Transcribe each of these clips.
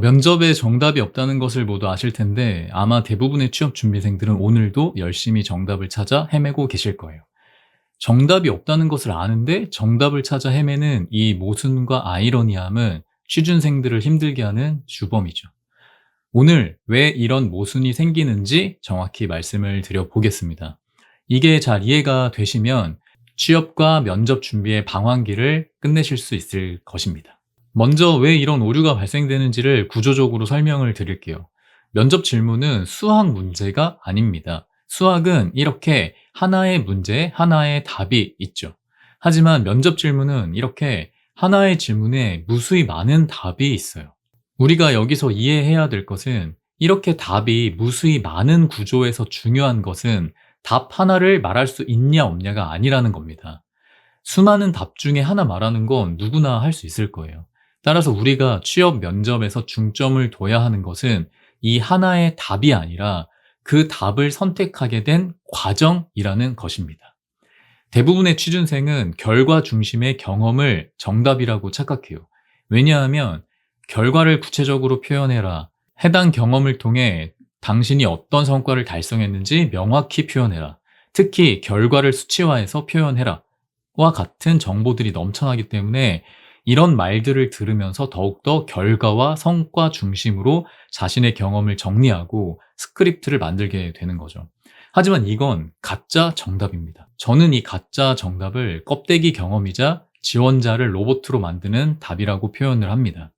면접에 정답이 없다는 것을 모두 아실 텐데 아마 대부분의 취업 준비생들은 오늘도 열심히 정답을 찾아 헤매고 계실 거예요. 정답이 없다는 것을 아는데 정답을 찾아 헤매는 이 모순과 아이러니함은 취준생들을 힘들게 하는 주범이죠. 오늘 왜 이런 모순이 생기는지 정확히 말씀을 드려보겠습니다. 이게 잘 이해가 되시면 취업과 면접 준비의 방황기를 끝내실 수 있을 것입니다. 먼저 왜 이런 오류가 발생되는지를 구조적으로 설명을 드릴게요. 면접 질문은 수학 문제가 아닙니다. 수학은 이렇게 하나의 문제에 하나의 답이 있죠. 하지만 면접 질문은 이렇게 하나의 질문에 무수히 많은 답이 있어요. 우리가 여기서 이해해야 될 것은 이렇게 답이 무수히 많은 구조에서 중요한 것은 답 하나를 말할 수 있냐 없냐가 아니라는 겁니다. 수많은 답 중에 하나 말하는 건 누구나 할 수 있을 거예요. 따라서 우리가 취업 면접에서 중점을 둬야 하는 것은 이 하나의 답이 아니라 그 답을 선택하게 된 과정이라는 것입니다. 대부분의 취준생은 결과 중심의 경험을 정답이라고 착각해요. 왜냐하면 결과를 구체적으로 표현해라. 해당 경험을 통해 당신이 어떤 성과를 달성했는지 명확히 표현해라. 특히 결과를 수치화해서 표현해라. 와 같은 정보들이 넘쳐나기 때문에 이런 말들을 들으면서 더욱더 결과와 성과 중심으로 자신의 경험을 정리하고 스크립트를 만들게 되는 거죠. 하지만 이건 가짜 정답입니다. 저는 이 가짜 정답을 껍데기 경험이자 지원자를 로봇으로 만드는 답이라고 표현을 합니다.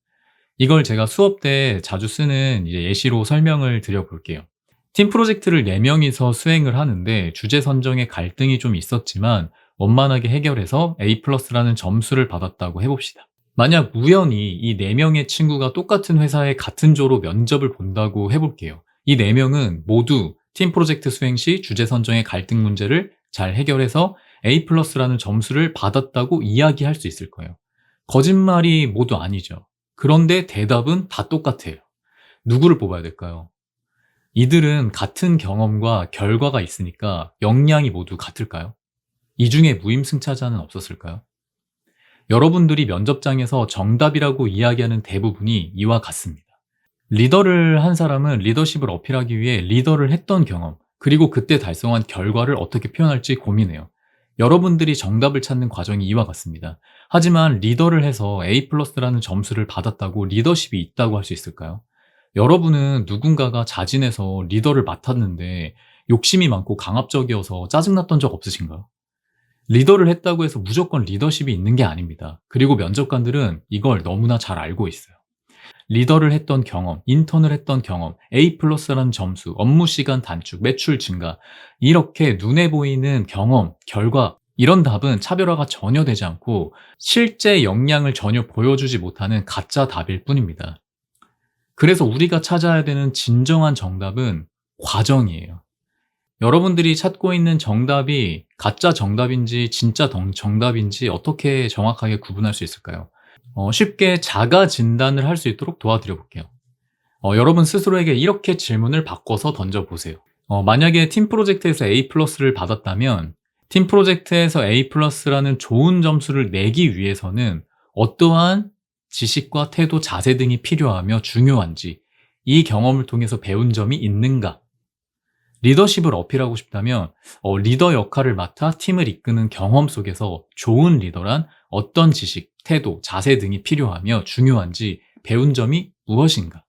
이걸 제가 수업 때 자주 쓰는 이제 예시로 설명을 드려볼게요. 팀 프로젝트를 4명이서 수행을 하는데 주제 선정에 갈등이 좀 있었지만 원만하게 해결해서 A+라는 점수를 받았다고 해봅시다. 만약 우연히 이 4명의 친구가 똑같은 회사의 같은 조로 면접을 본다고 해볼게요. 이 4명은 모두 팀 프로젝트 수행 시 주제 선정의 갈등 문제를 잘 해결해서 A+라는 점수를 받았다고 이야기할 수 있을 거예요. 거짓말이 모두 아니죠. 그런데 대답은 다 똑같아요. 누구를 뽑아야 될까요? 이들은 같은 경험과 결과가 있으니까 역량이 모두 같을까요? 이 중에 무임승차자는 없었을까요? 여러분들이 면접장에서 정답이라고 이야기하는 대부분이 이와 같습니다. 리더를 한 사람은 리더십을 어필하기 위해 리더를 했던 경험, 그리고 그때 달성한 결과를 어떻게 표현할지 고민해요. 여러분들이 정답을 찾는 과정이 이와 같습니다. 하지만 리더를 해서 A+라는 점수를 받았다고 리더십이 있다고 할 수 있을까요? 여러분은 누군가가 자진해서 리더를 맡았는데 욕심이 많고 강압적이어서 짜증났던 적 없으신가요? 리더를 했다고 해서 무조건 리더십이 있는 게 아닙니다. 그리고 면접관들은 이걸 너무나 잘 알고 있어요. 리더를 했던 경험, 인턴을 했던 경험, A+라는 점수, 업무 시간 단축, 매출 증가, 이렇게 눈에 보이는 경험, 결과, 이런 답은 차별화가 전혀 되지 않고 실제 역량을 전혀 보여주지 못하는 가짜 답일 뿐입니다. 그래서 우리가 찾아야 되는 진정한 정답은 과정이에요. 여러분들이 찾고 있는 정답이 가짜 정답인지 진짜 정답인지 어떻게 정확하게 구분할 수 있을까요? 쉽게 자가 진단을 할 수 있도록 도와드려 볼게요. 여러분 스스로에게 이렇게 질문을 바꿔서 던져보세요. 만약에 팀 프로젝트에서 A+를 받았다면 팀 프로젝트에서 A+라는 좋은 점수를 내기 위해서는 어떠한 지식과 태도, 자세 등이 필요하며 중요한지, 이 경험을 통해서 배운 점이 있는가? 리더십을 어필하고 싶다면 리더 역할을 맡아 팀을 이끄는 경험 속에서 좋은 리더란 어떤 지식, 태도, 자세 등이 필요하며 중요한지 배운 점이 무엇인가?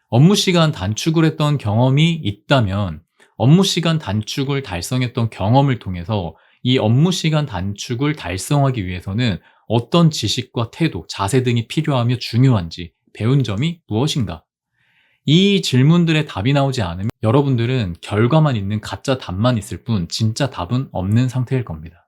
업무 시간 단축을 했던 경험이 있다면 업무 시간 단축을 달성했던 경험을 통해서 이 업무 시간 단축을 달성하기 위해서는 어떤 지식과 태도, 자세 등이 필요하며 중요한지 배운 점이 무엇인가? 이 질문들의 답이 나오지 않으면 여러분들은 결과만 있는 가짜 답만 있을 뿐 진짜 답은 없는 상태일 겁니다.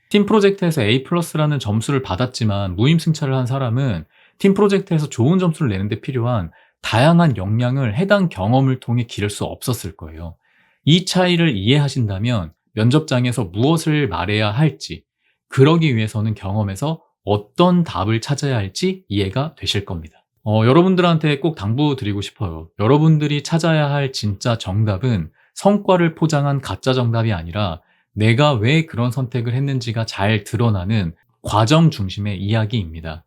팀 프로젝트에서 A+라는 점수를 받았지만 무임승차를 한 사람은 팀 프로젝트에서 좋은 점수를 내는데 필요한 다양한 역량을 해당 경험을 통해 기를 수 없었을 거예요. 이 차이를 이해하신다면 면접장에서 무엇을 말해야 할지, 그러기 위해서는 경험에서 어떤 답을 찾아야 할지 이해가 되실 겁니다. 여러분들한테 꼭 당부드리고 싶어요. 여러분들이 찾아야 할 진짜 정답은 성과를 포장한 가짜 정답이 아니라 내가 왜 그런 선택을 했는지가 잘 드러나는 과정 중심의 이야기입니다.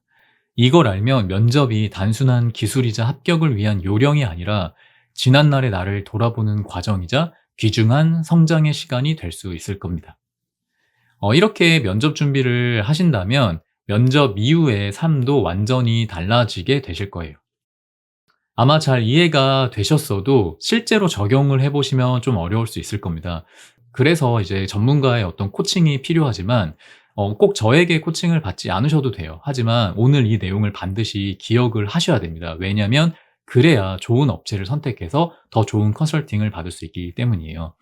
이걸 알면 면접이 단순한 기술이자 합격을 위한 요령이 아니라 지난날의 나를 돌아보는 과정이자 귀중한 성장의 시간이 될 수 있을 겁니다. 이렇게 면접 준비를 하신다면 면접 이후의 삶도 완전히 달라지게 되실 거예요. 아마 잘 이해가 되셨어도 실제로 적용을 해 보시면 좀 어려울 수 있을 겁니다. 그래서 이제 전문가의 어떤 코칭이 필요하지만 꼭 저에게 코칭을 받지 않으셔도 돼요. 하지만 오늘 이 내용을 반드시 기억을 하셔야 됩니다. 왜냐하면 그래야 좋은 업체를 선택해서 더 좋은 컨설팅을 받을 수 있기 때문이에요.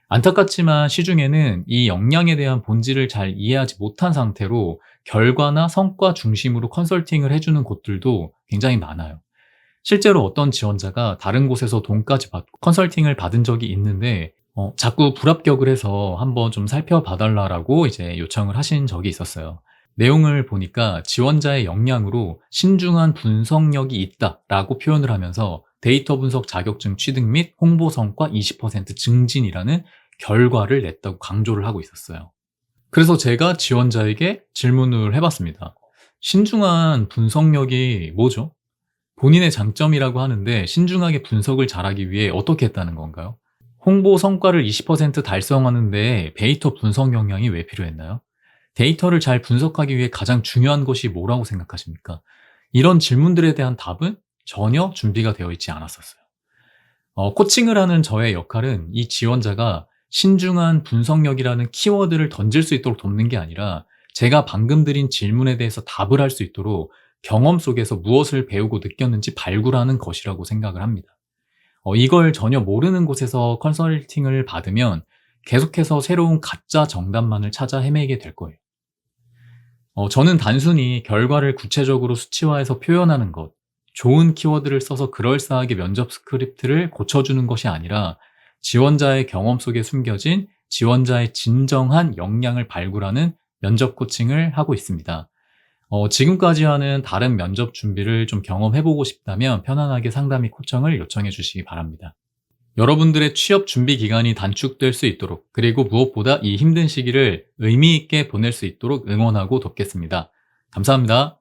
안타깝지만 시중에는 이 역량에 대한 본질을 잘 이해하지 못한 상태로 결과나 성과 중심으로 컨설팅을 해주는 곳들도 굉장히 많아요. 실제로 어떤 지원자가 다른 곳에서 돈까지 받고 컨설팅을 받은 적이 있는데 자꾸 불합격을 해서 한번 좀 살펴봐 달라라고 이제 요청을 하신 적이 있었어요. 내용을 보니까 지원자의 역량으로 신중한 분석력이 있다라고 표현을 하면서 데이터 분석 자격증 취득 및 홍보 성과 20% 증진이라는 결과를 냈다고 강조를 하고 있었어요. 그래서 제가 지원자에게 질문을 해봤습니다. 신중한 분석력이 뭐죠? 본인의 장점이라고 하는데 신중하게 분석을 잘하기 위해 어떻게 했다는 건가요? 홍보 성과를 20% 달성하는데 데이터 분석 역량이 왜 필요했나요? 데이터를 잘 분석하기 위해 가장 중요한 것이 뭐라고 생각하십니까? 이런 질문들에 대한 답은 전혀 준비가 되어 있지 않았었어요. 코칭을 하는 저의 역할은 이 지원자가 신중한 분석력이라는 키워드를 던질 수 있도록 돕는 게 아니라 제가 방금 드린 질문에 대해서 답을 할 수 있도록 경험 속에서 무엇을 배우고 느꼈는지 발굴하는 것이라고 생각을 합니다. 이걸 전혀 모르는 곳에서 컨설팅을 받으면 계속해서 새로운 가짜 정답만을 찾아 헤매게 될 거예요. 저는 단순히 결과를 구체적으로 수치화해서 표현하는 것, 좋은 키워드를 써서 그럴싸하게 면접 스크립트를 고쳐주는 것이 아니라 지원자의 경험 속에 숨겨진 지원자의 진정한 역량을 발굴하는 면접 코칭을 하고 있습니다. 지금까지와는 다른 면접 준비를 좀 경험해보고 싶다면 편안하게 상담 및 코칭을 요청해 주시기 바랍니다. 여러분들의 취업 준비 기간이 단축될 수 있도록 그리고 무엇보다 이 힘든 시기를 의미 있게 보낼 수 있도록 응원하고 돕겠습니다. 감사합니다.